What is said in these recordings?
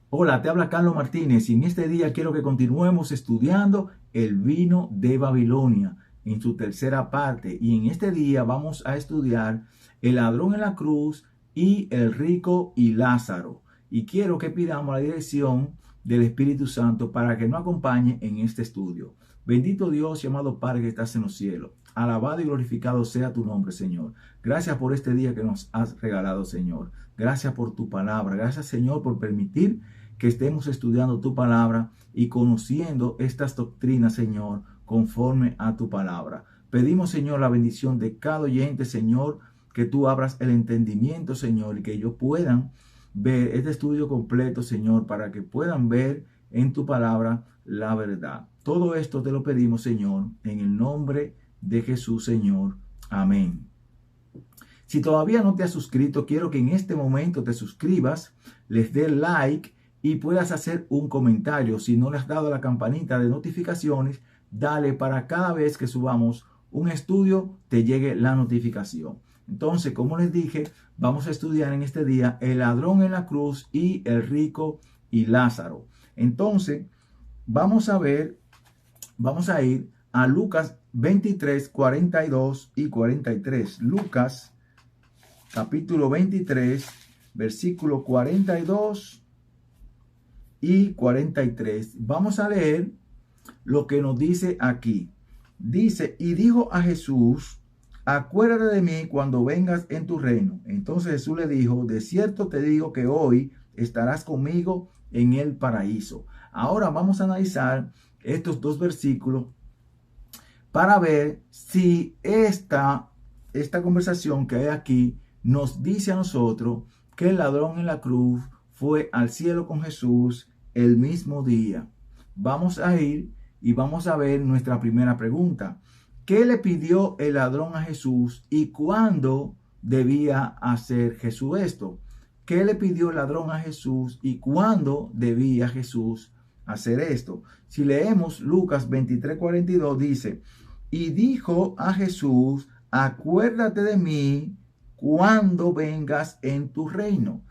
Hola, te habla Carlos Martínez y en este día quiero que continuemos estudiando el vino de Babilonia en su tercera parte. Y en este día vamos a estudiar el ladrón en la cruz y el rico y Lázaro. Y quiero que pidamos la dirección del Espíritu Santo para que nos acompañe en este estudio. Bendito Dios y amado Padre que estás en los cielos. Alabado y glorificado sea tu nombre, Señor. Gracias por este día que nos has regalado, Señor. Gracias por tu palabra. Gracias, Señor, por permitir que estemos estudiando tu palabra y conociendo estas doctrinas, Señor, conforme a tu palabra. Pedimos, Señor, la bendición de cada oyente, Señor, que tú abras el entendimiento, Señor, y que ellos puedan ver este estudio completo, Señor, para que puedan ver en tu palabra la verdad. Todo esto te lo pedimos, Señor, en el nombre de Jesús, Señor. Amén. Si todavía no te has suscrito, quiero que en este momento te suscribas, les dé like y puedas hacer un comentario. Si no le has dado a la campanita de notificaciones, dale para cada vez que subamos un estudio te llegue la notificación. Entonces, como les dije, vamos a estudiar en este día el ladrón en la cruz y el rico y Lázaro. Entonces, vamos a ir a Lucas 23, 42 y 43. Lucas capítulo 23, versículo 42 y 43. Vamos a leer lo que nos dice aquí. Dice, y dijo a Jesús, acuérdate de mí cuando vengas en tu reino. Entonces Jesús le dijo, de cierto te digo que hoy estarás conmigo en el paraíso. Ahora vamos a analizar estos dos versículos para ver si esta conversación que hay aquí nos dice a nosotros que el ladrón en la cruz fue al cielo con Jesús el mismo día. Vamos a ir y vamos a ver nuestra primera pregunta. ¿Qué le pidió el ladrón a Jesús y cuándo debía hacer Jesús esto? ¿Qué le pidió el ladrón a Jesús y cuándo debía Jesús hacer esto? Si leemos Lucas 23:42 dice, y dijo a Jesús, acuérdate de mí cuando vengas en tu reino.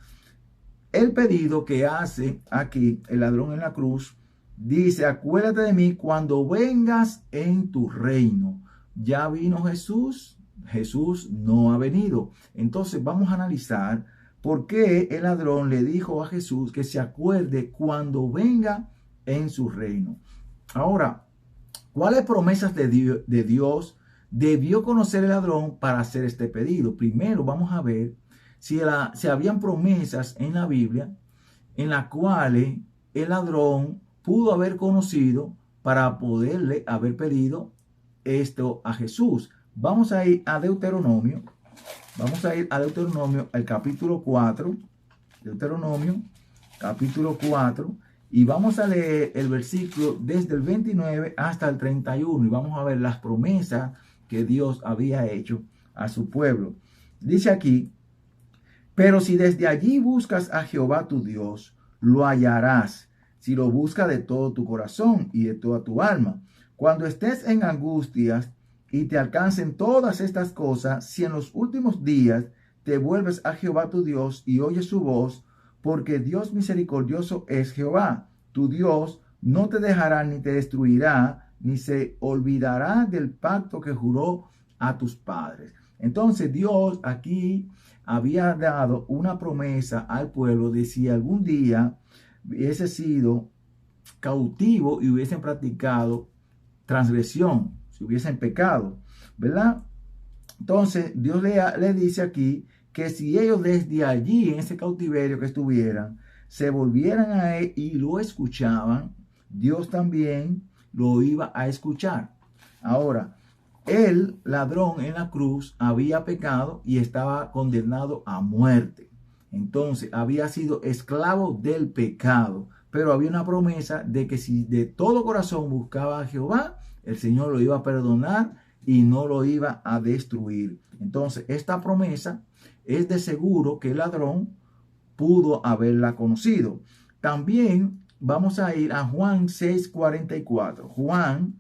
El pedido que hace aquí el ladrón en la cruz dice, acuérdate de mí cuando vengas en tu reino. ¿Ya vino Jesús? Jesús no ha venido. Entonces vamos a analizar por qué el ladrón le dijo a Jesús que se acuerde cuando venga en su reino. Ahora, ¿cuáles promesas de Dios debió conocer el ladrón para hacer este pedido? Primero vamos a ver si habían promesas en la Biblia en las cuales el ladrón pudo haber conocido para poderle haber pedido esto a Jesús. Vamos a ir a Deuteronomio. Vamos a ir a Deuteronomio, el capítulo 4. Deuteronomio, capítulo 4. Y vamos a leer el versículo desde el 29 hasta el 31. Y vamos a ver las promesas que Dios había hecho a su pueblo. Dice aquí, pero si desde allí buscas a Jehová tu Dios, lo hallarás, si lo buscas de todo tu corazón y de toda tu alma. Cuando estés en angustias y te alcancen todas estas cosas, si en los últimos días te vuelves a Jehová tu Dios y oyes su voz, porque Dios misericordioso es Jehová, tu Dios, no te dejará ni te destruirá, ni se olvidará del pacto que juró a tus padres. Entonces Dios aquí había dado una promesa al pueblo de si algún día hubiese sido cautivo y hubiesen practicado transgresión, si hubiesen pecado, ¿verdad? Entonces Dios le dice aquí que si ellos desde allí, en ese cautiverio que estuvieran, se volvieran a él y lo escuchaban, Dios también lo iba a escuchar. Ahora, el ladrón en la cruz había pecado y estaba condenado a muerte. Entonces había sido esclavo del pecado, pero había una promesa de que si de todo corazón buscaba a Jehová, el Señor lo iba a perdonar y no lo iba a destruir. Entonces esta promesa es de seguro que el ladrón pudo haberla conocido. También vamos a ir a Juan 6:44. Juan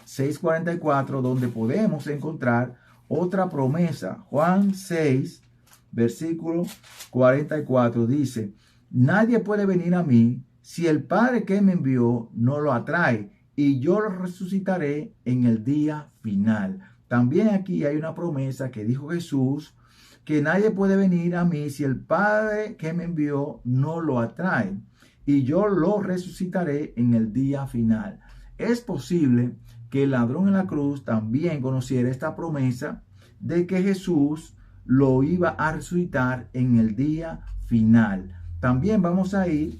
6:44, donde podemos encontrar otra promesa. Juan 6, versículo 44 dice, nadie puede venir a mí si el Padre que me envió no lo atrae, y yo lo resucitaré en el día final. También aquí hay una promesa que dijo Jesús, que nadie puede venir a mí si el Padre que me envió no lo atrae, y yo lo resucitaré en el día final. Es posible que el ladrón en la cruz también conociera esta promesa de que Jesús lo iba a resucitar en el día final. También vamos a ir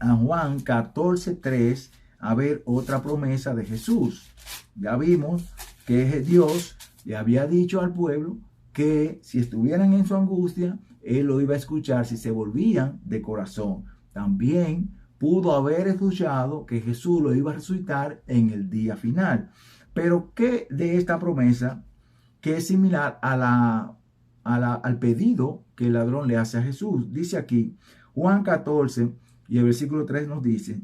a Juan 14:3 a ver otra promesa de Jesús. Ya vimos que Dios le había dicho al pueblo que si estuvieran en su angustia, Él lo iba a escuchar si se volvían de corazón. También pudo haber escuchado que Jesús lo iba a resucitar en el día final. Pero ¿qué de esta promesa que es similar al pedido que el ladrón le hace a Jesús? Dice aquí, Juan 14 y el versículo 3 nos dice,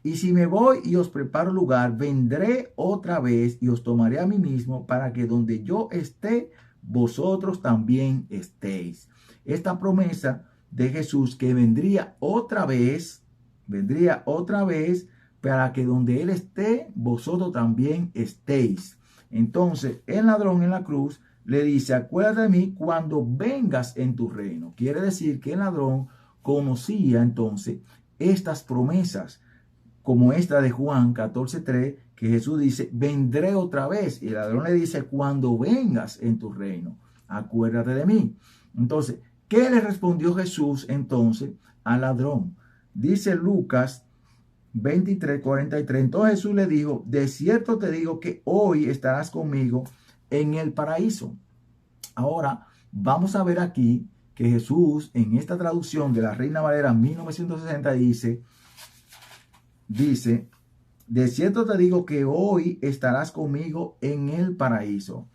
y si me voy y os preparo lugar, vendré otra vez y os tomaré a mí mismo para que donde yo esté, vosotros también estéis. Esta promesa de Jesús que vendría otra vez para que donde Él esté, vosotros también estéis. Entonces, el ladrón en la cruz le dice, acuérdate de mí cuando vengas en tu reino. Quiere decir que el ladrón conocía entonces estas promesas, como esta de Juan 14:3, que Jesús dice, vendré otra vez. Y el ladrón le dice, cuando vengas en tu reino, acuérdate de mí. Entonces, ¿qué le respondió Jesús entonces al ladrón? Dice Lucas 23:43. Entonces Jesús le dijo, de cierto te digo que hoy estarás conmigo en el paraíso. Ahora, vamos a ver aquí que Jesús, en esta traducción de la Reina Valera 1960, dice, de cierto te digo que hoy estarás conmigo en el paraíso.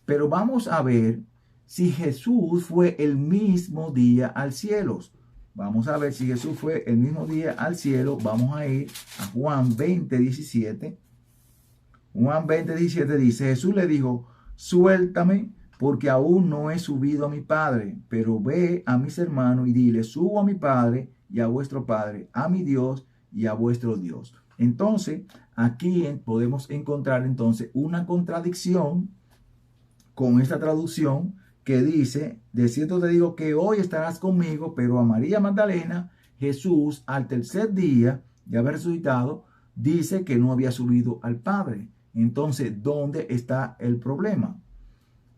Pero vamos a ver si Jesús fue el mismo día al cielo. Vamos a ver si Jesús fue el mismo día al cielo. Vamos a ir a Juan 20:17. Juan 20:17 dice, Jesús le dijo, suéltame, porque aún no he subido a mi Padre, pero ve a mis hermanos y dile, subo a mi Padre y a vuestro Padre, a mi Dios y a vuestro Dios. Entonces, aquí podemos encontrar entonces una contradicción con esta traducción que dice, de cierto te digo que hoy estarás conmigo, pero a María Magdalena, Jesús al tercer día de haber resucitado, dice que no había subido al Padre. Entonces, ¿dónde está el problema?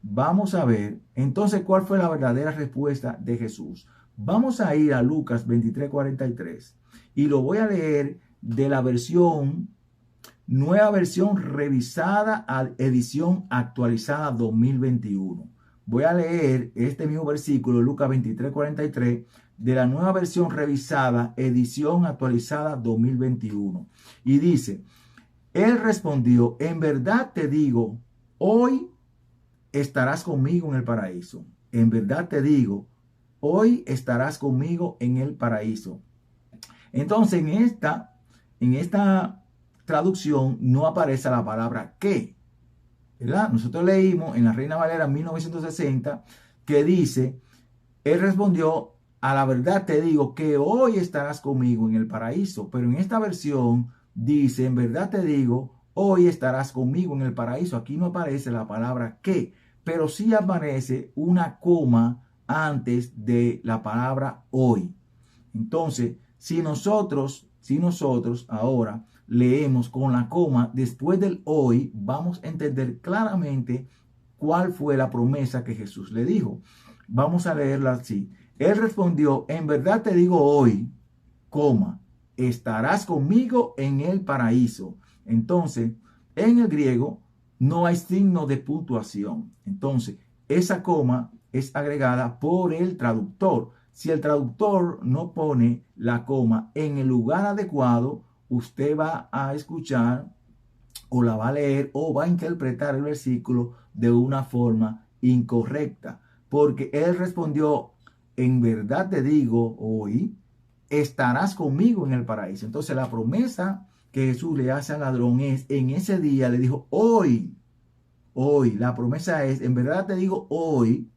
Vamos a ver, entonces, ¿cuál fue la verdadera respuesta de Jesús? Vamos a ir a Lucas 23:43 y lo voy a leer de la nueva versión revisada a edición actualizada 2021. Voy a leer este mismo versículo, Lucas 23:43, de la nueva versión revisada, edición actualizada 2021. Y dice, Él respondió, en verdad te digo, hoy estarás conmigo en el paraíso. En verdad te digo, hoy estarás conmigo en el paraíso. Entonces, en esta traducción no aparece la palabra que, ¿verdad? Nosotros leímos en la Reina Valera 1960 que dice, Él respondió, a la verdad te digo que hoy estarás conmigo en el paraíso. Pero en esta versión dice, en verdad te digo, hoy estarás conmigo en el paraíso. Aquí no aparece la palabra que, pero sí aparece una coma antes de la palabra hoy. Entonces, si nosotros ahora leemos con la coma después del hoy, vamos a entender claramente cuál fue la promesa que Jesús le dijo. Vamos a leerla así. Él respondió, en verdad te digo hoy, coma, estarás conmigo en el paraíso. Entonces, en el griego no hay signo de puntuación. Entonces, esa coma es agregada por el traductor. Si el traductor no pone la coma en el lugar adecuado, usted va a escuchar o la va a leer o va a interpretar el versículo de una forma incorrecta. Porque Él respondió, en verdad te digo hoy, estarás conmigo en el paraíso. Entonces la promesa que Jesús le hace al ladrón es, en ese día le dijo, hoy, la promesa es, en verdad te digo hoy,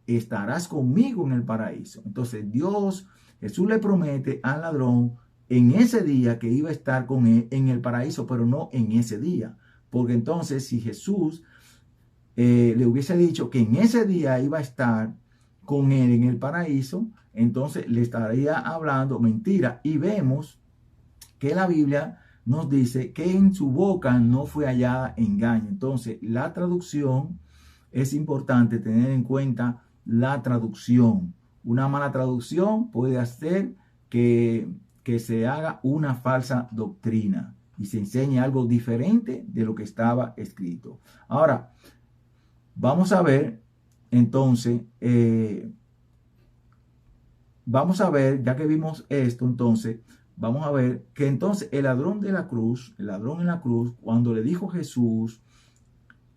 estarás conmigo en el paraíso. Entonces Dios Jesús le promete al ladrón en ese día que iba a estar con él en el paraíso, pero no en ese día. Porque entonces si Jesús le hubiese dicho que en ese día iba a estar con él en el paraíso, entonces le estaría hablando mentira. Y vemos que la Biblia nos dice que en su boca no fue hallada engaño. Entonces la traducción es importante tener en cuenta la traducción. Una mala traducción puede hacer que se haga una falsa doctrina y se enseñe algo diferente de lo que estaba escrito. Ahora, vamos a ver entonces, ya que vimos esto, entonces, vamos a ver que entonces el ladrón en la cruz, cuando le dijo Jesús,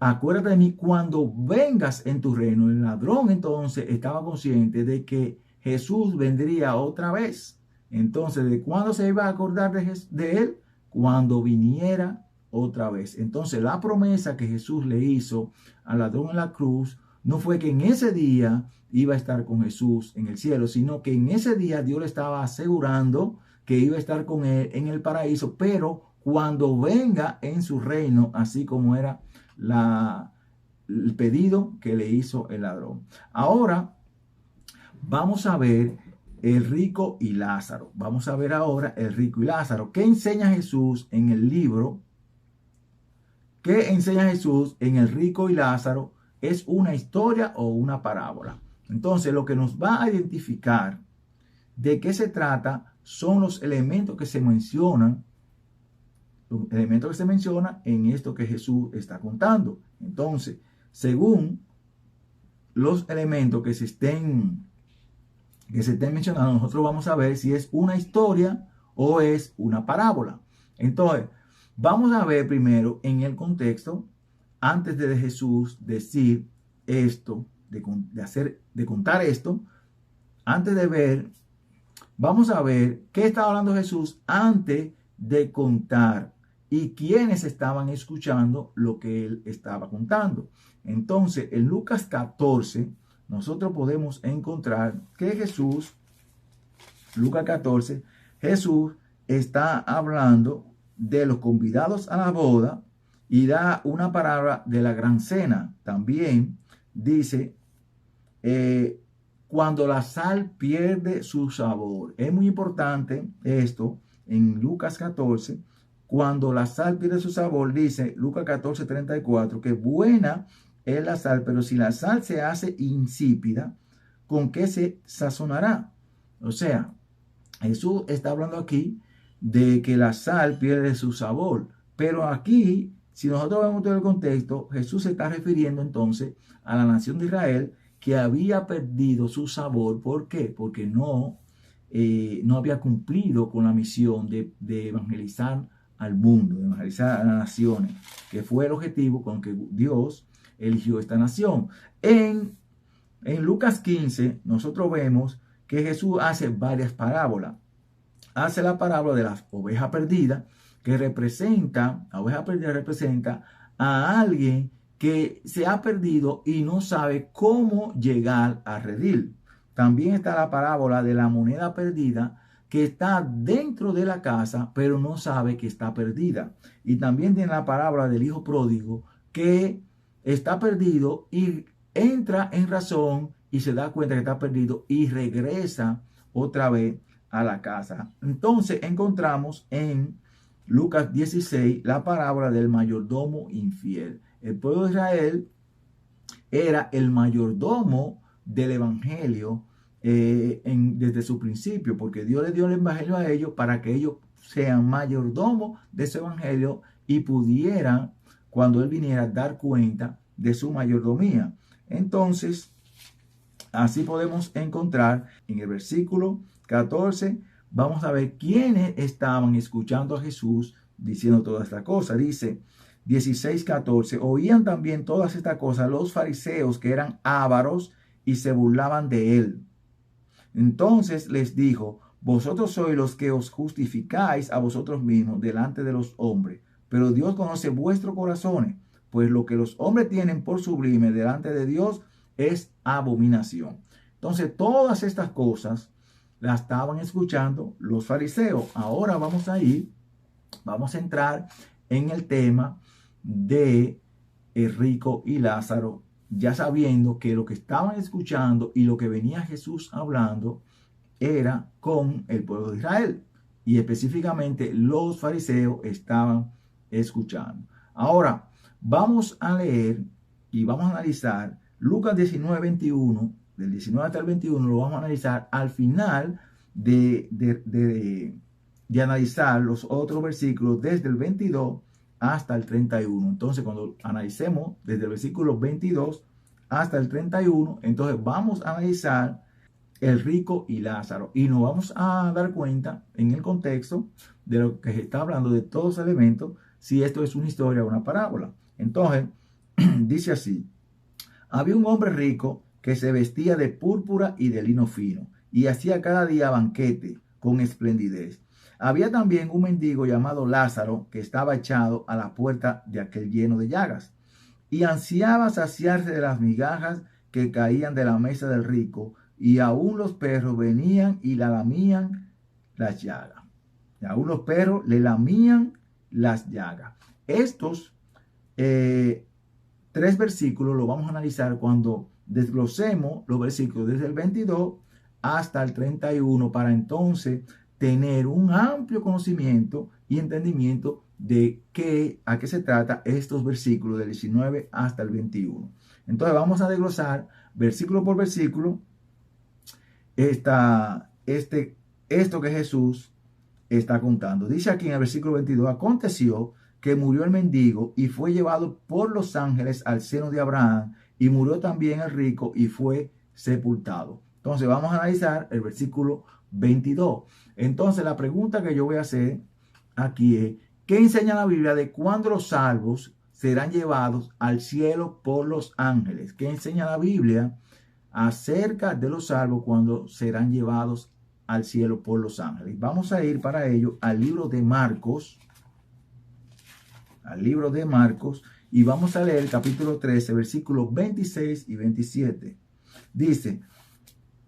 acuérdate de mí cuando vengas en tu reino, el ladrón entonces estaba consciente de que Jesús vendría otra vez. Entonces, ¿de cuándo se iba a acordar de él? Cuando viniera otra vez. Entonces, la promesa que Jesús le hizo al ladrón en la cruz no fue que en ese día iba a estar con Jesús en el cielo, sino que en ese día Dios le estaba asegurando que iba a estar con él en el paraíso, pero cuando venga en su reino, así como era el pedido que le hizo el ladrón. Ahora vamos a ver el rico y Lázaro. Vamos a ver ahora el rico y Lázaro. ¿Qué enseña Jesús en el libro? ¿Qué enseña Jesús en el rico y Lázaro? ¿Es una historia o una parábola? Entonces, lo que nos va a identificar de qué se trata son los elementos que se mencionan en esto que Jesús está contando. Entonces, según los elementos que se estén mencionando, nosotros vamos a ver si es una historia o es una parábola. Entonces, vamos a ver primero en el contexto, antes de Jesús decir esto, de contar esto, antes de ver, vamos a ver qué estaba hablando Jesús antes de contar y quiénes estaban escuchando lo que él estaba contando. Entonces, en Lucas 14, nosotros podemos encontrar que Lucas 14, Jesús está hablando de los convidados a la boda y da una parábola de la gran cena. También dice, cuando la sal pierde su sabor. Es muy importante esto en Lucas 14. Cuando la sal pierde su sabor, dice Lucas 14, 34, que buena es la sal, pero si la sal se hace insípida, ¿con qué se sazonará? O sea, Jesús está hablando aquí de que la sal pierde su sabor. Pero aquí, si nosotros vemos todo el contexto, Jesús se está refiriendo entonces a la nación de Israel que había perdido su sabor. ¿Por qué? Porque no había cumplido con la misión de evangelizar al mundo, de evangelizar a las naciones, que fue el objetivo con que Dios eligió esta nación. En Lucas 15, nosotros vemos que Jesús hace varias parábolas. Hace la parábola de la oveja perdida, la oveja perdida representa a alguien que se ha perdido y no sabe cómo llegar a redil. También está la parábola de la moneda perdida, que está dentro de la casa, pero no sabe que está perdida. Y también tiene la parábola del hijo pródigo, que está perdido y entra en razón y se da cuenta que está perdido y regresa otra vez a la casa. Entonces encontramos en Lucas 16 la parábola del mayordomo infiel. El pueblo de Israel era el mayordomo del evangelio desde su principio, porque Dios le dio el evangelio a ellos para que ellos sean mayordomos de ese evangelio y pudieran, cuando él viniera, dar cuenta de su mayordomía. Entonces, así podemos encontrar en el versículo 14, vamos a ver quiénes estaban escuchando a Jesús diciendo toda esta cosa. Dice 16:14, oían también todas estas cosas los fariseos que eran ávaros y se burlaban de él. Entonces les dijo, vosotros sois los que os justificáis a vosotros mismos delante de los hombres, pero Dios conoce vuestros corazones, pues lo que los hombres tienen por sublime delante de Dios es abominación. Entonces todas estas cosas la estaban escuchando los fariseos. Ahora vamos a entrar en el tema de el rico y Lázaro, ya sabiendo que lo que estaban escuchando y lo que venía Jesús hablando era con el pueblo de Israel. Y específicamente los fariseos estaban escuchando. Ahora, vamos a leer y vamos a analizar Lucas 19, 21, del 19 hasta el 21, lo vamos a analizar al final de analizar los otros versículos desde el 22 hasta el 31. Entonces, cuando analicemos desde el versículo 22 hasta el 31, entonces vamos a analizar el rico y Lázaro. Y nos vamos a dar cuenta en el contexto de lo que se está hablando de todos los elementos, si esto es una historia o una parábola. Entonces, dice así: había un hombre rico que se vestía de púrpura y de lino fino y hacía cada día banquete con esplendidez. Había también un mendigo llamado Lázaro que estaba echado a la puerta de aquel lleno de llagas y ansiaba saciarse de las migajas que caían de la mesa del rico, y aún los perros venían y le lamían las llagas. Y aún los perros le lamían las llagas. Estos tres versículos los vamos a analizar cuando desglosemos los versículos desde el 22 hasta el 31, para entonces tener un amplio conocimiento y entendimiento de a qué se trata estos versículos del 19 hasta el 21. Entonces vamos a desglosar versículo por versículo esto que Jesús está contando. Dice aquí en el versículo 22: aconteció que murió el mendigo y fue llevado por los ángeles al seno de Abraham, y murió también el rico y fue sepultado. Entonces vamos a analizar el versículo 22. Entonces la pregunta que yo voy a hacer aquí es: ¿qué enseña la Biblia de cuándo los salvos serán llevados al cielo por los ángeles? ¿Qué enseña la Biblia acerca de los salvos cuando serán llevados al cielo por los ángeles? Vamos a ir para ello al libro de Marcos, y vamos a leer el capítulo 13, versículos 26 y 27. Dice,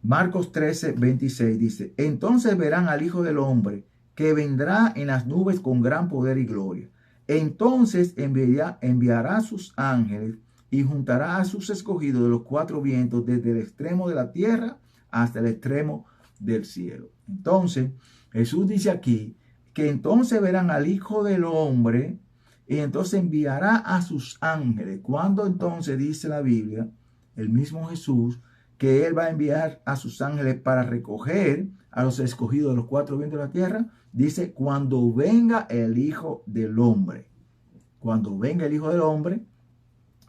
Marcos 13, 26, dice: entonces verán al Hijo del Hombre que vendrá en las nubes con gran poder y gloria. Entonces enviará a sus ángeles y juntará a sus escogidos de los cuatro vientos, desde el extremo de la tierra hasta el extremo del cielo. Entonces, Jesús dice aquí que entonces verán al Hijo del Hombre y entonces enviará a sus ángeles. Cuando entonces dice la Biblia, el mismo Jesús, que Él va a enviar a sus ángeles para recoger a los escogidos de los cuatro vientos de la tierra, dice: cuando venga el Hijo del Hombre. Cuando venga el Hijo del Hombre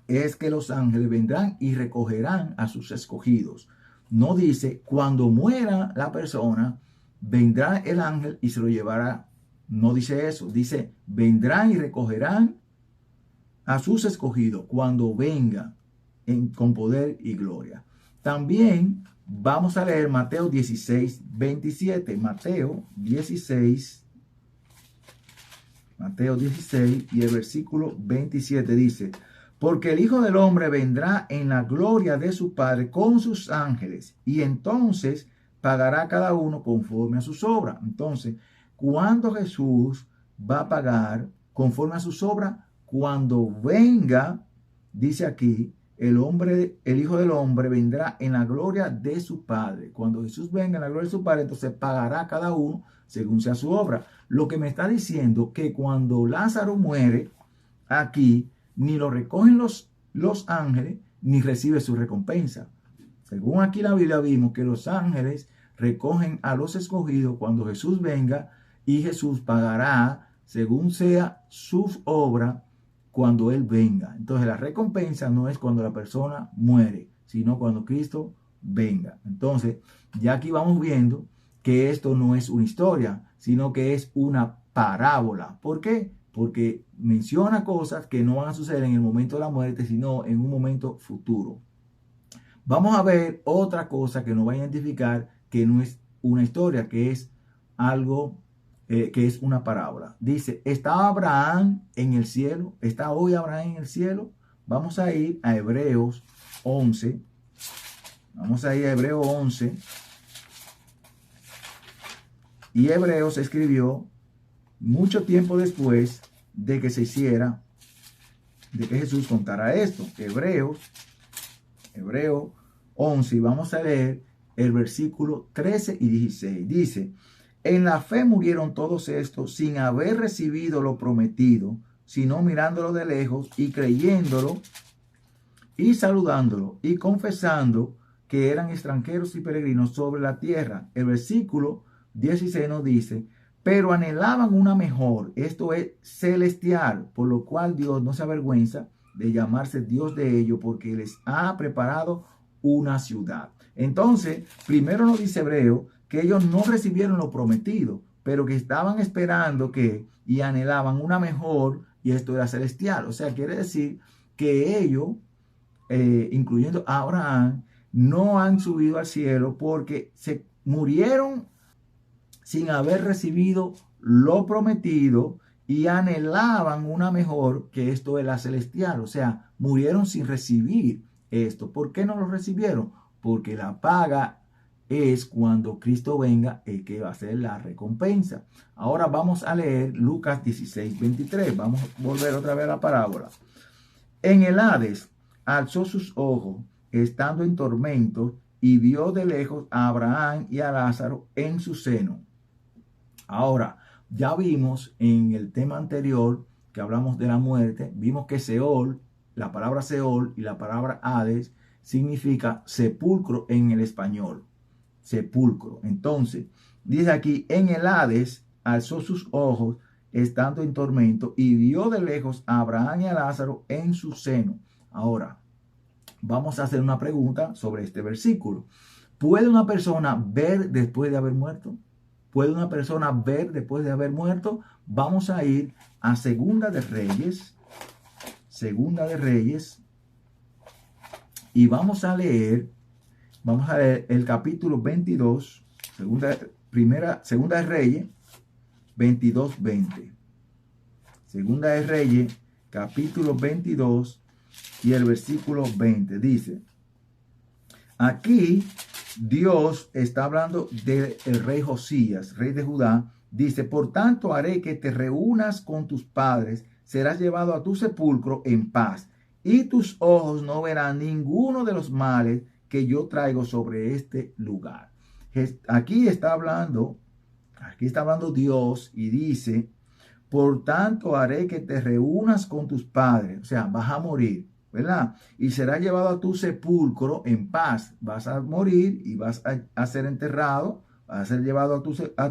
es que los ángeles vendrán y recogerán a sus escogidos. No dice cuando muera la persona, vendrá el ángel y se lo llevará. No dice eso. Dice vendrán y recogerán a sus escogidos cuando venga con poder y gloria. También vamos a leer Mateo 16, 27. Mateo 16 y el versículo 27 dice: porque el Hijo del Hombre vendrá en la gloria de su Padre con sus ángeles, y entonces pagará cada uno conforme a sus obras. Entonces, ¿cuándo Jesús va a pagar conforme a sus obras? Cuando venga, dice aquí, el Hijo del Hombre vendrá en la gloria de su Padre. Cuando Jesús venga en la gloria de su Padre, entonces pagará cada uno según sea su obra. Lo que me está diciendo que cuando Lázaro muere aquí, ni lo recogen los ángeles, ni recibe su recompensa. Según aquí la Biblia vimos que los ángeles recogen a los escogidos cuando Jesús venga, y Jesús pagará según sea su obra cuando Él venga. Entonces la recompensa no es cuando la persona muere, sino cuando Cristo venga. Entonces ya aquí vamos viendo que esto no es una historia, sino que es una parábola. ¿Por qué? Porque menciona cosas que no van a suceder en el momento de la muerte, sino en un momento futuro. Vamos a ver otra cosa que nos va a identificar que no es una historia, que es algo que es una parábola. Dice: ¿estaba Abraham en el cielo? ¿Está hoy Abraham en el cielo? Vamos a ir a Hebreos 11. Vamos a ir a Hebreos 11. Y Hebreos se escribió mucho tiempo después de que se hiciera, de que Jesús contara esto. Hebreos 11, y vamos a leer el versículo 13 y 16. Dice: en la fe murieron todos estos sin haber recibido lo prometido, sino mirándolo de lejos y creyéndolo y saludándolo y confesando que eran extranjeros y peregrinos sobre la tierra. El versículo 16 nos dice: pero anhelaban una mejor, esto es celestial, por lo cual Dios no se avergüenza de llamarse Dios de ellos, porque les ha preparado una ciudad. Entonces, primero nos dice Hebreo que ellos no recibieron lo prometido, pero que estaban esperando y anhelaban una mejor, y esto era celestial. O sea, quiere decir que ellos, incluyendo a Abraham, no han subido al cielo porque se murieron sin haber recibido lo prometido y anhelaban una mejor, que esto es la celestial. O sea, murieron sin recibir esto. ¿Por qué no lo recibieron? Porque la paga es cuando Cristo venga el que va a ser la recompensa. Ahora vamos a leer Lucas 16:23. Vamos a volver otra vez a la parábola. En el Hades alzó sus ojos, estando en tormento, y vio de lejos a Abraham y a Lázaro en su seno. Ahora, ya vimos en el tema anterior que hablamos de la muerte, vimos que Seol, la palabra Seol y la palabra Hades significa sepulcro en el español. Sepulcro. Entonces, dice aquí: en el Hades alzó sus ojos, estando en tormento, y vio de lejos a Abraham y a Lázaro en su seno. Ahora, vamos a hacer una pregunta sobre este versículo. ¿Puede una persona ver después de haber muerto? ¿Puede una persona ver después de haber muerto? Vamos a ir a Segunda de Reyes, y vamos a leer el capítulo 22, Segunda de Reyes, 22:20. Segunda de Reyes, capítulo 22 y el versículo 20. Dice, aquí Dios está hablando del rey Josías, rey de Judá. Dice: por tanto haré que te reúnas con tus padres, serás llevado a tu sepulcro en paz, y tus ojos no verán ninguno de los males que yo traigo sobre este lugar. Aquí está hablando Dios y dice: por tanto haré que te reúnas con tus padres. O sea, vas a morir, ¿verdad? Y serás llevado a tu sepulcro en paz. Vas a morir y vas a ser enterrado, vas a ser llevado a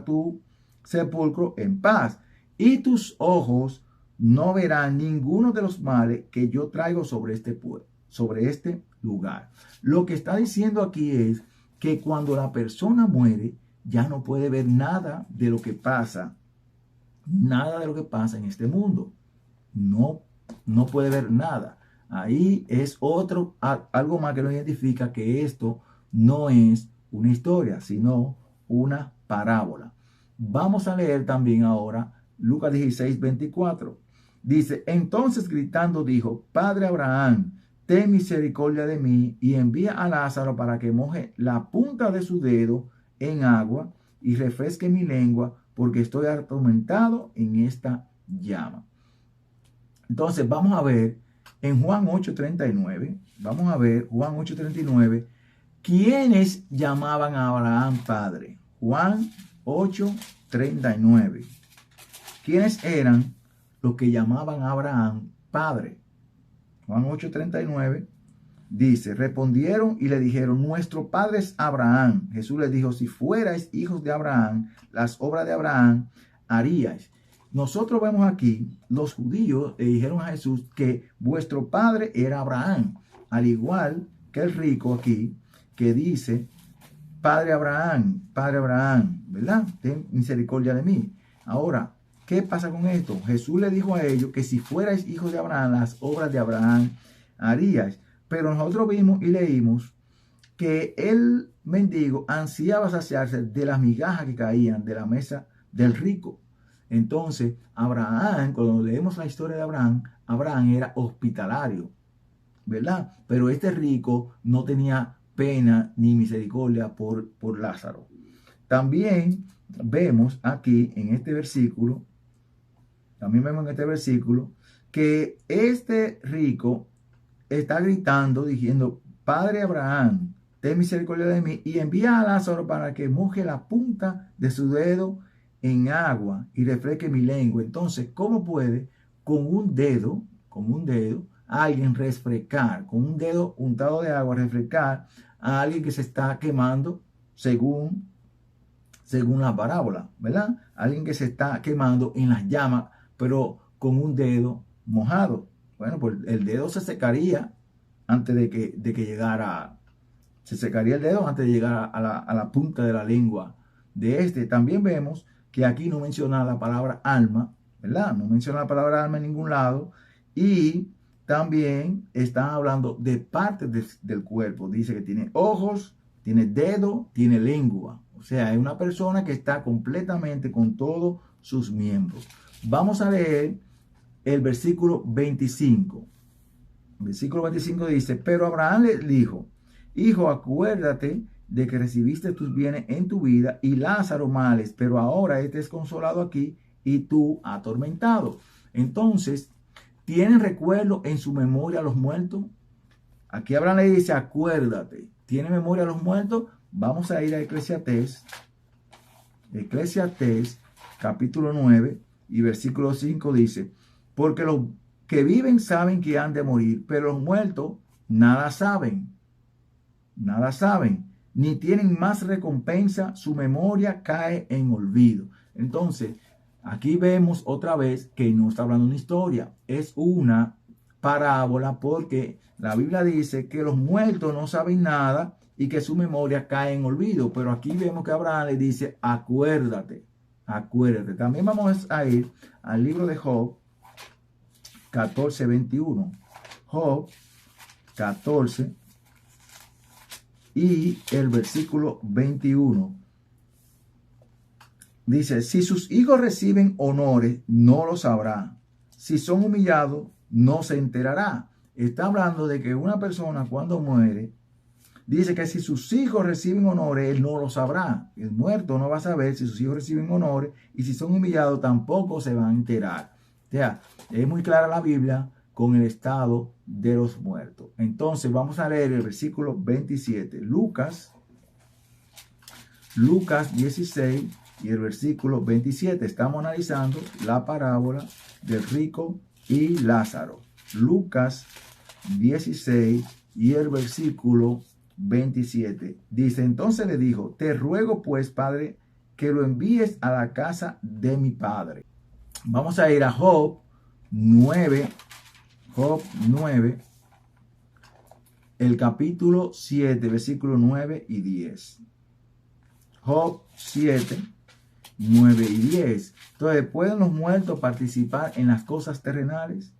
tu sepulcro en paz. Y tus ojos no verán ninguno de los males que yo traigo sobre este lugar. Lo que está diciendo aquí es que cuando la persona muere, ya no puede ver nada de lo que pasa en este mundo. No puede ver nada. Ahí es algo más que lo identifica, que esto no es una historia, sino una parábola. Vamos a leer también ahora Lucas 16:24. Dice: entonces gritando dijo: Padre Abraham, ten misericordia de mí y envía a Lázaro para que moje la punta de su dedo en agua y refresque mi lengua, porque estoy atormentado en esta llama. Entonces vamos a ver en Juan 8:39, ¿quiénes llamaban a Abraham padre? Juan 8:39. ¿Quiénes eran los que llamaban a Abraham padre? Juan 8:39 dice: respondieron y le dijeron: nuestro padre es Abraham. Jesús les dijo: si fuerais hijos de Abraham, las obras de Abraham haríais. Nosotros vemos aquí, los judíos le dijeron a Jesús que vuestro padre era Abraham, al igual que el rico aquí, que dice: Padre Abraham, ¿verdad? Ten misericordia de mí. Ahora, ¿qué pasa con esto? Jesús le dijo a ellos que si fuerais hijos de Abraham, las obras de Abraham haríais. Pero nosotros vimos y leímos que el mendigo ansiaba saciarse de las migajas que caían de la mesa del rico. Entonces, Abraham, cuando leemos la historia de Abraham, Abraham era hospitalario, ¿verdad? Pero este rico no tenía pena ni misericordia por Lázaro. También vemos aquí en este versículo, también vemos en este versículo, que este rico está gritando, diciendo: Padre Abraham, ten misericordia de mí y envía a Lázaro para que moje la punta de su dedo en agua y refresque mi lengua. Entonces, ¿cómo puede con un dedo, alguien refrescar, con un dedo untado de agua, refrescar a alguien que se está quemando según la parábola, ¿verdad? Alguien que se está quemando en las llamas, pero con un dedo mojado? Bueno, pues el dedo se secaría antes de que llegara, se secaría el dedo antes de llegar a la punta de la lengua de este. También vemos que aquí no menciona la palabra alma, ¿verdad? No menciona la palabra alma en ningún lado. Y también están hablando de partes del cuerpo. Dice que tiene ojos, tiene dedo, tiene lengua. O sea, es una persona que está completamente con todos sus miembros. Vamos a leer el versículo 25. El versículo 25 dice: Pero Abraham le dijo: Hijo, acuérdate de que recibiste tus bienes en tu vida y Lázaro males, pero ahora este es consolado aquí y tú atormentado. Entonces, ¿tienen recuerdo en su memoria a los muertos? Aquí Abraham le dice: acuérdate. ¿Tiene memoria a los muertos? Vamos a ir a Eclesiastés capítulo 9 y versículo 5 dice: Porque los que viven saben que han de morir, pero los muertos nada saben, ni tienen más recompensa, su memoria cae en olvido. Entonces, aquí vemos otra vez que no está hablando una historia, es una parábola, porque la Biblia dice que los muertos no saben nada y que su memoria cae en olvido. Pero aquí vemos que Abraham le dice: acuérdate. También vamos a ir al libro de Job 14:21. Job 14 y el versículo 21. Dice: si sus hijos reciben honores, no lo sabrá. Si son humillados, no se enterará. Está hablando de que una persona cuando muere, dice que si sus hijos reciben honores, él no lo sabrá. El muerto no va a saber si sus hijos reciben honores, y si son humillados tampoco se van a enterar. O sea, es muy clara la Biblia con el estado de los muertos. Entonces vamos a leer el versículo 27. Lucas 16 y el versículo 27. Estamos analizando la parábola del rico y Lázaro. Lucas 16 y el versículo 27. Dice: entonces le dijo: te ruego pues, Padre, que lo envíes a la casa de mi padre. Vamos a ir a Job 9, el capítulo 7, versículos 9 y 10. Job 7, 9 y 10. Entonces, ¿pueden los muertos participar en las cosas terrenales?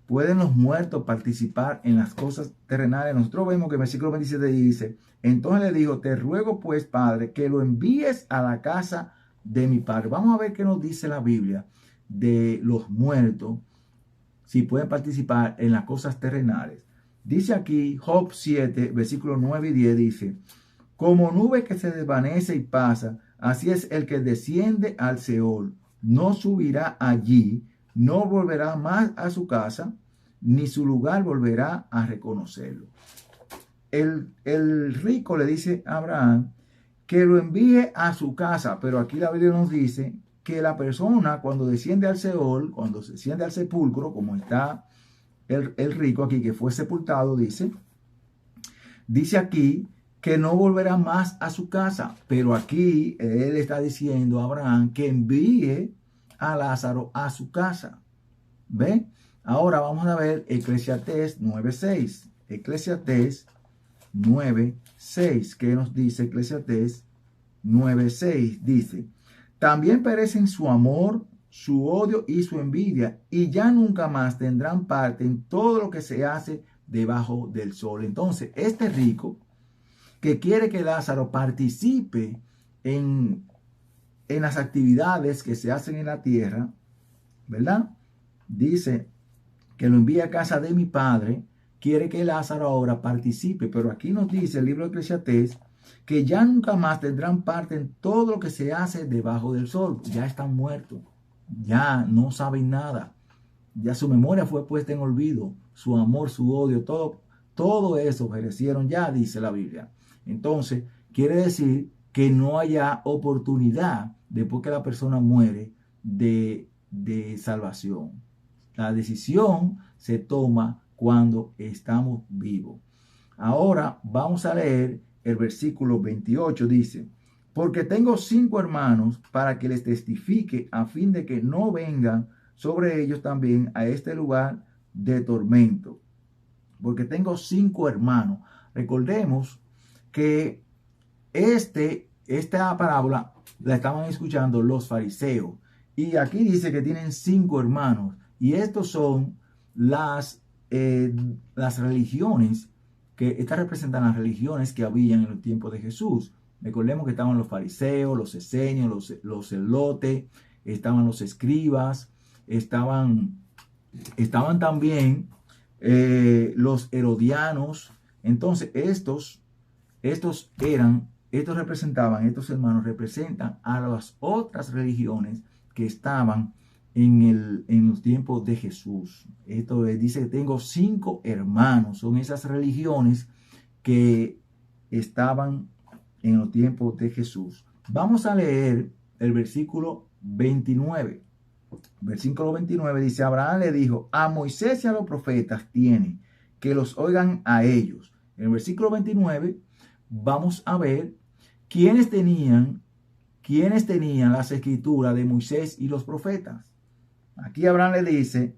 ¿Pueden los muertos participar en las cosas terrenales? Nosotros vemos que el versículo 27 dice: entonces le digo: te ruego pues, Padre, que lo envíes a la casa de mi padre. Vamos a ver qué nos dice la Biblia de los muertos, si pueden participar en las cosas terrenales. Dice aquí Job 7, versículos 9 y 10, dice: como nube que se desvanece y pasa, así es el que desciende al Seol. No subirá allí, no volverá más a su casa, ni su lugar volverá a reconocerlo. El rico le dice a Abraham que lo envíe a su casa, pero aquí la Biblia nos dice que la persona cuando desciende al Seol, cuando desciende al sepulcro, como está el rico aquí que fue sepultado, dice aquí que no volverá más a su casa. Pero aquí él está diciendo a Abraham que envíe a Lázaro a su casa. ¿Ve? Ahora vamos a ver Eclesiastés 9:6. Eclesiastés 9:6. ¿Qué nos dice Eclesiastés 9:6? Dice: también perecen su amor, su odio y su envidia, y ya nunca más tendrán parte en todo lo que se hace debajo del sol. Entonces, este rico que quiere que Lázaro participe en las actividades que se hacen en la tierra, ¿verdad? Dice que lo envía a casa de mi padre, quiere que Lázaro ahora participe, pero aquí nos dice el libro de Eclesiastés que ya nunca más tendrán parte en todo lo que se hace debajo del sol. Ya están muertos, ya no saben nada, ya su memoria fue puesta en olvido, su amor, su odio, todo eso perecieron ya, dice la Biblia. Entonces, quiere decir que no haya oportunidad después que la persona muere de salvación. La decisión se toma cuando estamos vivos. Ahora vamos a leer el versículo 28, dice: porque tengo 5 hermanos para que les testifique, a fin de que no vengan sobre ellos también a este lugar de tormento. Porque tengo 5 hermanos. Recordemos que esta parábola la estaban escuchando los fariseos. Y aquí dice que tienen 5 hermanos. Y estos son las religiones, que estas representan las religiones que habían en el tiempo de Jesús. Recordemos que estaban los fariseos, los esenios, los celotes, estaban los escribas, estaban también los herodianos. Entonces estos hermanos representan a las otras religiones que estaban en los tiempos de Jesús. Esto dice que tengo 5 hermanos, son esas religiones que estaban en los tiempos de Jesús. Vamos a leer el versículo 29. Versículo 29 dice: Abraham le dijo: a Moisés y a los profetas tiene que los oigan a ellos. En el versículo 29 vamos a ver quiénes tenían las escrituras de Moisés y los profetas. Aquí Abraham le dice: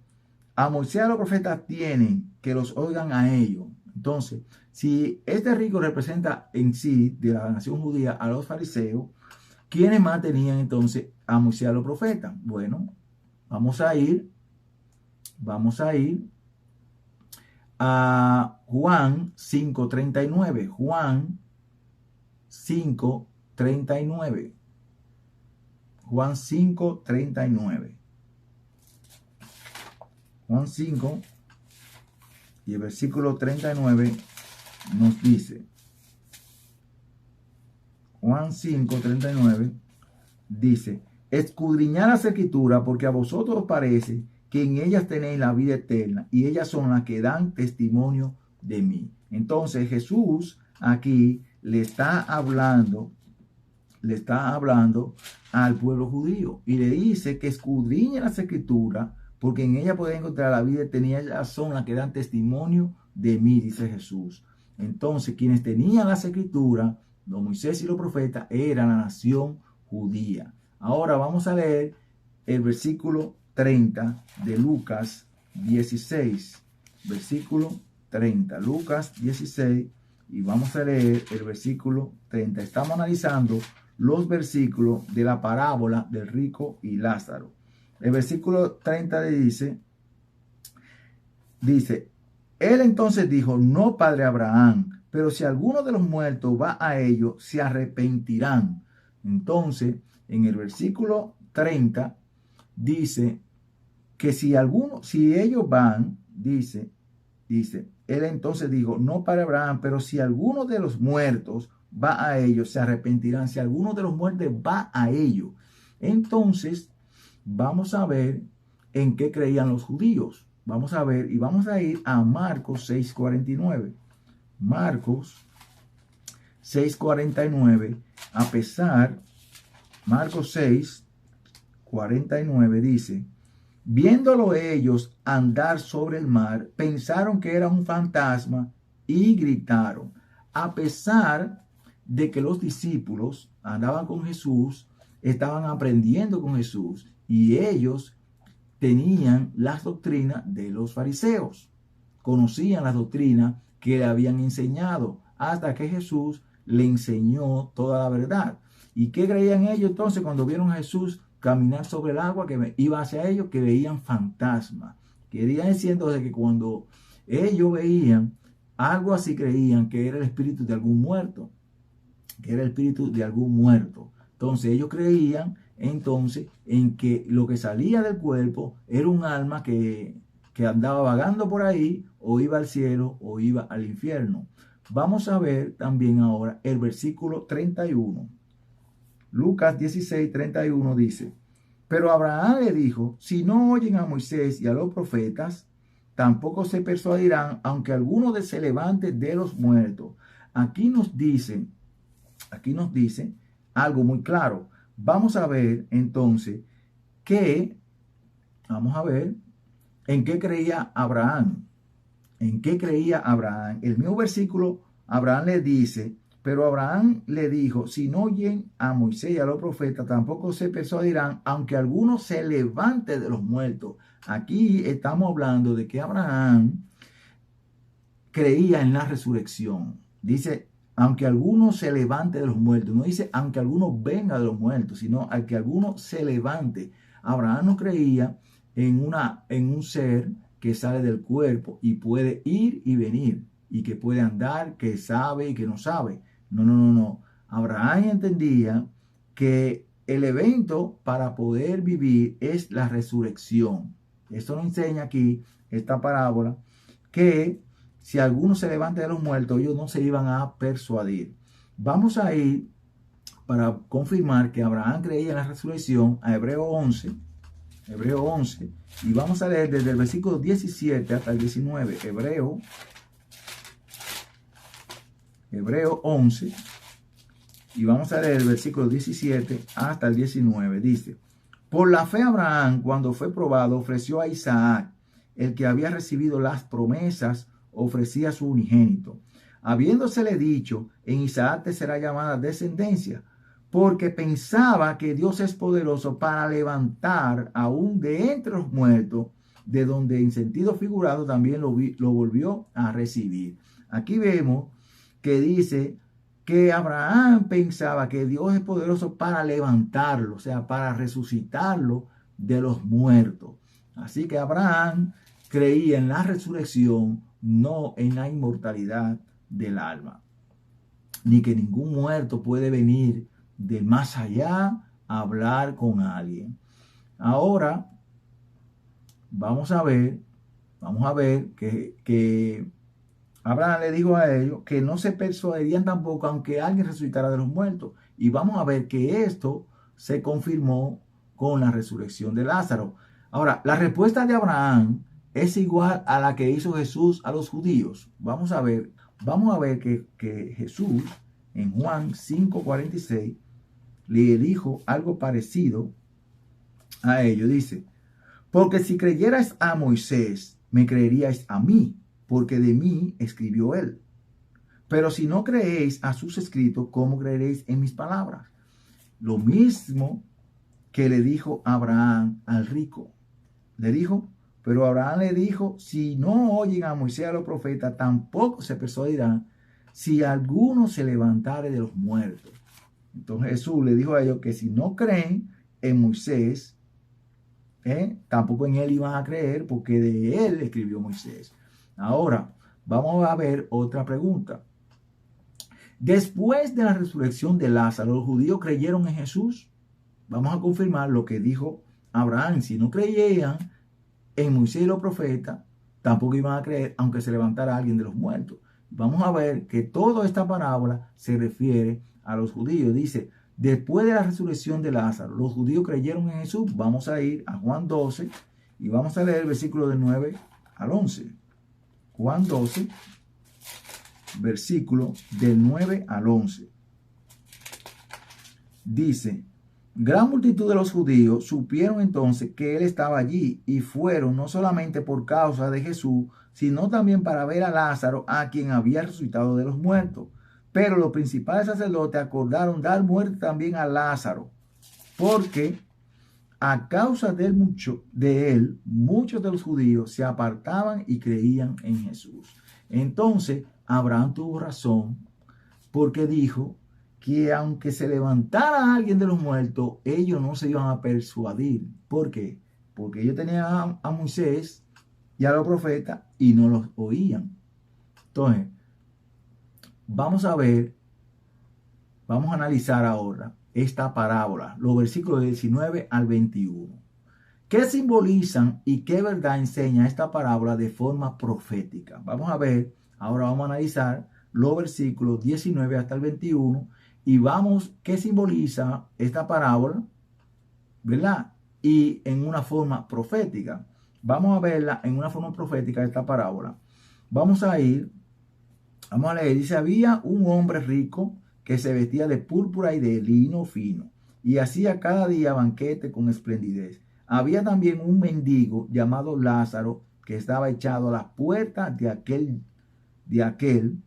a Moisés y a los profetas tienen que los oigan a ellos. Entonces, si este rico representa en sí de la nación judía a los fariseos, ¿quiénes más tenían entonces a Moisés y a los profetas? Bueno, vamos a ir a Juan 5:39. Juan 5:39. Juan 5:39. Juan 5 y el versículo 39 nos dice: Juan 5:39 dice: escudriñad las escrituras, porque a vosotros os parece que en ellas tenéis la vida eterna, y ellas son las que dan testimonio de mí. Entonces Jesús aquí le está hablando al pueblo judío y le dice que escudriñe las escrituras, porque en ella pueden encontrar la vida eterna, y ellas son las que dan testimonio de mí, dice Jesús. Entonces, quienes tenían las escrituras, los Moisés y los profetas, eran la nación judía. Ahora vamos a leer el versículo 30 de Lucas 16. Versículo 30, Lucas 16, y vamos a leer el versículo 30. Estamos analizando los versículos de la parábola del rico y Lázaro. El versículo 30 dice, él entonces dijo: no, padre Abraham, pero si alguno de los muertos va a ellos, se arrepentirán. Entonces, en el versículo 30 dice que si ellos van, dice, él entonces dijo: no, padre Abraham, pero si alguno de los muertos va a ellos, se arrepentirán. Si alguno de los muertos va a ellos. Entonces, vamos a ver en qué creían los judíos. Vamos a ver y vamos a ir a Marcos 6:49. Marcos 6:49. Marcos 6:49 dice: viéndolo ellos andar sobre el mar, pensaron que era un fantasma y gritaron. A pesar de que los discípulos andaban con Jesús, estaban aprendiendo con Jesús, y ellos tenían las doctrinas de los fariseos, conocían las doctrinas que le habían enseñado, hasta que Jesús le enseñó toda la verdad. ¿Y qué creían ellos entonces cuando vieron a Jesús caminar sobre el agua que iba hacia ellos? Que veían fantasmas. Querían decir entonces que cuando ellos veían algo así, creían que era el espíritu de algún muerto, Entonces ellos creían entonces en que lo que salía del cuerpo era un alma que andaba vagando por ahí, o iba al cielo o iba al infierno. Vamos a ver también ahora el versículo 31. Lucas 16, 31 dice: pero Abraham le dijo: si no oyen a Moisés y a los profetas, tampoco se persuadirán, aunque alguno se levante de los muertos. Aquí nos dice algo muy claro. Vamos a ver entonces vamos a ver en qué creía Abraham. ¿En qué creía Abraham? El mismo versículo, Abraham le dice: pero Abraham le dijo: si no oyen a Moisés y a los profetas, tampoco se persuadirán, aunque alguno se levante de los muertos. Aquí estamos hablando de que Abraham creía en la resurrección. Dice, aunque alguno se levante de los muertos. No dice, aunque alguno venga de los muertos, sino al que alguno se levante. Abraham no creía en un ser que sale del cuerpo y puede ir y venir, y que puede andar, que sabe y que no sabe. No. Abraham entendía que el evento para poder vivir es la resurrección. Esto nos enseña aquí esta parábola, que si alguno se levanta de los muertos, ellos no se iban a persuadir. Vamos a ir, para confirmar que Abraham creía en la resurrección, a Hebreo 11, y vamos a leer desde el versículo 17 hasta el 19. Hebreo 11, y vamos a leer el versículo 17 hasta el 19. Dice: por la fe Abraham, cuando fue probado, ofreció a Isaac, el que había recibido las promesas, ofrecía a su unigénito, habiéndosele dicho: en Isaac te será llamada descendencia, porque pensaba que Dios es poderoso para levantar aún de entre los muertos, de donde en sentido figurado también lo volvió a recibir. Aquí vemos que dice que Abraham pensaba que Dios es poderoso para levantarlo, o sea, para resucitarlo de los muertos. Así que Abraham creía en la resurrección, no en la inmortalidad del alma, ni que ningún muerto puede venir de más allá a hablar con alguien. Ahora vamos a ver que Abraham le dijo a ellos que no se persuadirían tampoco aunque alguien resucitara de los muertos. Y vamos a ver que esto se confirmó con la resurrección de Lázaro. Ahora, la respuesta de Abraham es igual a la que hizo Jesús a los judíos. Vamos a ver que Jesús en Juan 5:46 le dijo algo parecido a ellos. Dice: porque si creyerais a Moisés, me creeríais a mí, porque de mí escribió él. Pero si no creéis a sus escritos, ¿cómo creeréis en mis palabras? Lo mismo que le dijo Abraham al rico. Pero Abraham le dijo: si no oyen a Moisés y a los profetas, tampoco se persuadirán, si alguno se levantare de los muertos. Entonces Jesús le dijo a ellos que si no creen en Moisés, tampoco en él iban a creer, porque de él escribió Moisés. Ahora, vamos a ver otra pregunta. Después de la resurrección de Lázaro, ¿los judíos creyeron en Jesús? Vamos a confirmar lo que dijo Abraham. Si no creían en Moisés y los profetas, tampoco iban a creer aunque se levantara alguien de los muertos. Vamos a ver que toda esta parábola se refiere a los judíos. Dice: después de la resurrección de Lázaro, los judíos creyeron en Jesús. Vamos a ir a Juan 12 y vamos a leer el versículo del 9 al 11. Juan 12, versículo del 9 al 11. Dice: gran multitud de los judíos supieron entonces que él estaba allí, y fueron no solamente por causa de Jesús, sino también para ver a Lázaro, a quien había resucitado de los muertos. Pero los principales sacerdotes acordaron dar muerte también a Lázaro, porque a causa de él, muchos de los judíos se apartaban y creían en Jesús. Entonces, Abraham tuvo razón, porque dijo que aunque se levantara alguien de los muertos, ellos no se iban a persuadir. ¿Por qué? Porque ellos tenían a Moisés y a los profetas y no los oían. Entonces, vamos a analizar ahora esta parábola, los versículos 19 al 21. ¿Qué simbolizan y qué verdad enseña esta parábola de forma profética? Ahora vamos a analizar los versículos 19 hasta el 21 y vamos qué simboliza esta parábola, ¿verdad? Y en una forma profética. Vamos a verla en una forma profética esta parábola. Vamos a leer, dice, había un hombre rico que se vestía de púrpura y de lino fino y hacía cada día banquete con esplendidez. Había también un mendigo llamado Lázaro que estaba echado a las puertas de aquel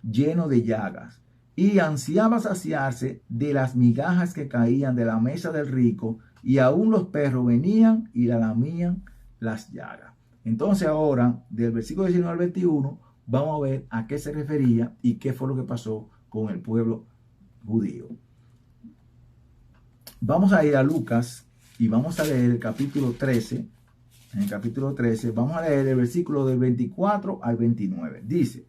lleno de llagas y ansiaba saciarse de las migajas que caían de la mesa del rico, y aún los perros venían y la lamían las llagas. Entonces ahora, del versículo 19 al 21, vamos a ver a qué se refería y qué fue lo que pasó con el pueblo judío. Vamos a ir a Lucas y vamos a leer el capítulo 13. En el capítulo 13 vamos a leer el versículo del 24 al 29. Dice: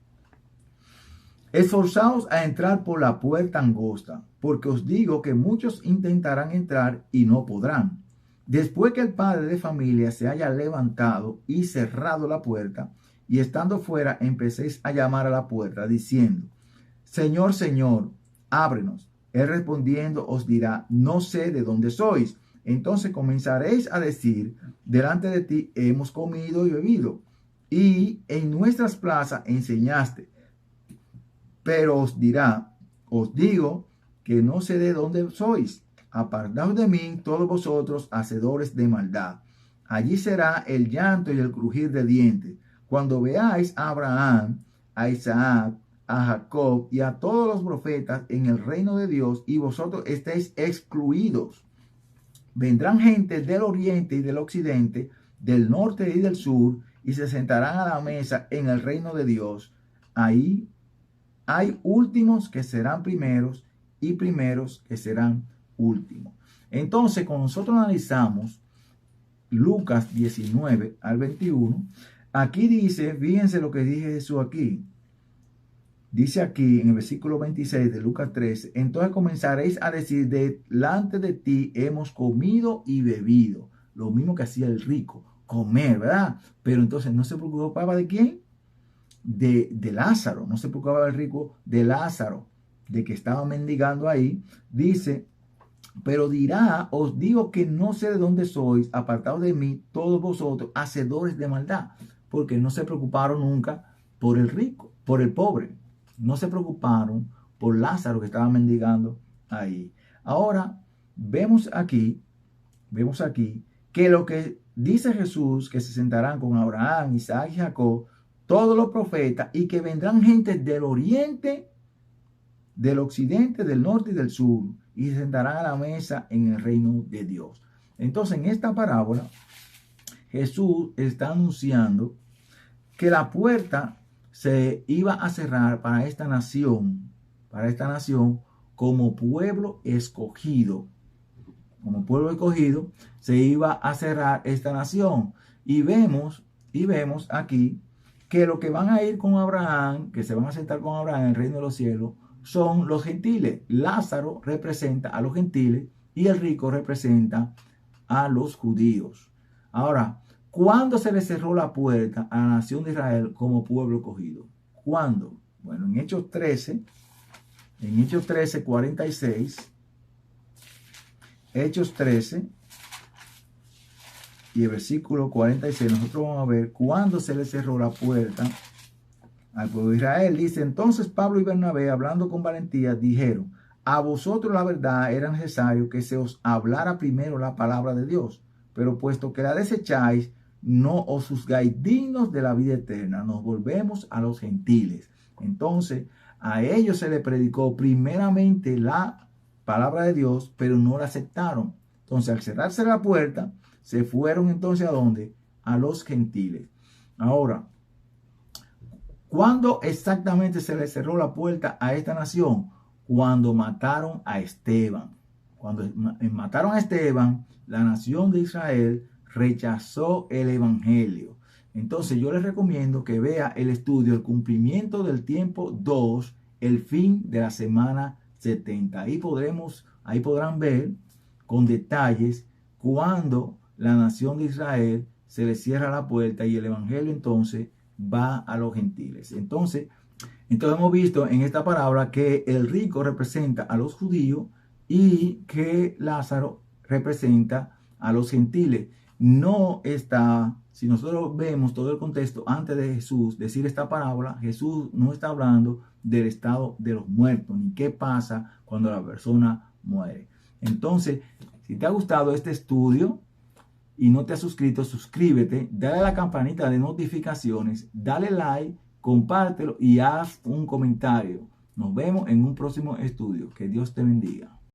esforzaos a entrar por la puerta angosta, porque os digo que muchos intentarán entrar y no podrán. Después que el padre de familia se haya levantado y cerrado la puerta, y estando fuera empecéis a llamar a la puerta, diciendo: Señor, Señor, ábrenos. Él respondiendo os dirá: no sé de dónde sois. Entonces comenzaréis a decir: delante de ti hemos comido y bebido, y en nuestras plazas enseñaste. Pero os dirá: os digo que no sé de dónde sois. Apartaos de mí, todos vosotros, hacedores de maldad. Allí será el llanto y el crujir de dientes, cuando veáis a Abraham, a Isaac, a Jacob y a todos los profetas en el reino de Dios, y vosotros estéis excluidos. Vendrán gentes del oriente y del occidente, del norte y del sur, y se sentarán a la mesa en el reino de Dios. Ahí hay últimos que serán primeros y primeros que serán últimos. Entonces, cuando nosotros analizamos Lucas 19 al 21, aquí dice, fíjense lo que dice Jesús aquí. Dice aquí en el versículo 26 de Lucas 13, entonces comenzaréis a decir: delante de ti hemos comido y bebido. Lo mismo que hacía el rico, comer, ¿verdad? Pero entonces no se preocupaba de quién, de Lázaro. No se preocupaba el rico de Lázaro, de que estaba mendigando ahí. Dice: pero dirá, os digo que no sé de dónde sois, apartados de mí, todos vosotros, hacedores de maldad. Porque no se preocuparon nunca por el rico, por el pobre. No se preocuparon por Lázaro que estaba mendigando ahí. Ahora, vemos aquí que lo que dice Jesús, que se sentarán con Abraham, Isaac y Jacob, todos los profetas, y que vendrán gente del oriente, del occidente, del norte y del sur, y se sentarán a la mesa en el reino de Dios. Entonces, en esta parábola, Jesús está anunciando que la puerta se iba a cerrar para esta nación como pueblo escogido. Como pueblo escogido se iba a cerrar esta nación. Y vemos aquí que los que van a ir con Abraham, que se van a sentar con Abraham en el reino de los cielos, son los gentiles. Lázaro representa a los gentiles y el rico representa a los judíos. Ahora, ¿cuándo se le cerró la puerta a la nación de Israel como pueblo escogido? ¿Cuándo? Bueno, en Hechos 13, 46, Hechos 13 y el versículo 46, nosotros vamos a ver cuándo se le cerró la puerta al pueblo de Israel. Dice: entonces Pablo y Bernabé, hablando con valentía, dijeron: a vosotros la verdad era necesario que se os hablara primero la palabra de Dios, pero puesto que la desecháis, no os juzgáis dignos de la vida eterna, nos volvemos a los gentiles. Entonces a ellos se les predicó primeramente la palabra de Dios, pero no la aceptaron. Entonces, al cerrarse la puerta, se fueron entonces ¿a dónde? A los gentiles. Ahora, ¿cuándo exactamente se le cerró la puerta a esta nación? Cuando mataron a Esteban. Cuando mataron a Esteban, la nación de Israel rechazó el evangelio. Entonces yo les recomiendo que vea el estudio El cumplimiento del tiempo 2, el fin de la semana 70. Ahí podrán ver con detalles cuando la nación de Israel se le cierra la puerta y el evangelio entonces va a los gentiles. Entonces, Entonces hemos visto en esta parábola que el rico representa a los judíos y que Lázaro representa a los gentiles. No está, si nosotros vemos todo el contexto antes de Jesús decir esta parábola, Jesús no está hablando del estado de los muertos, ni qué pasa cuando la persona muere. Entonces, si te ha gustado este estudio y no te has suscrito, suscríbete, dale a la campanita de notificaciones, dale like, compártelo y haz un comentario. Nos vemos en un próximo estudio. Que Dios te bendiga.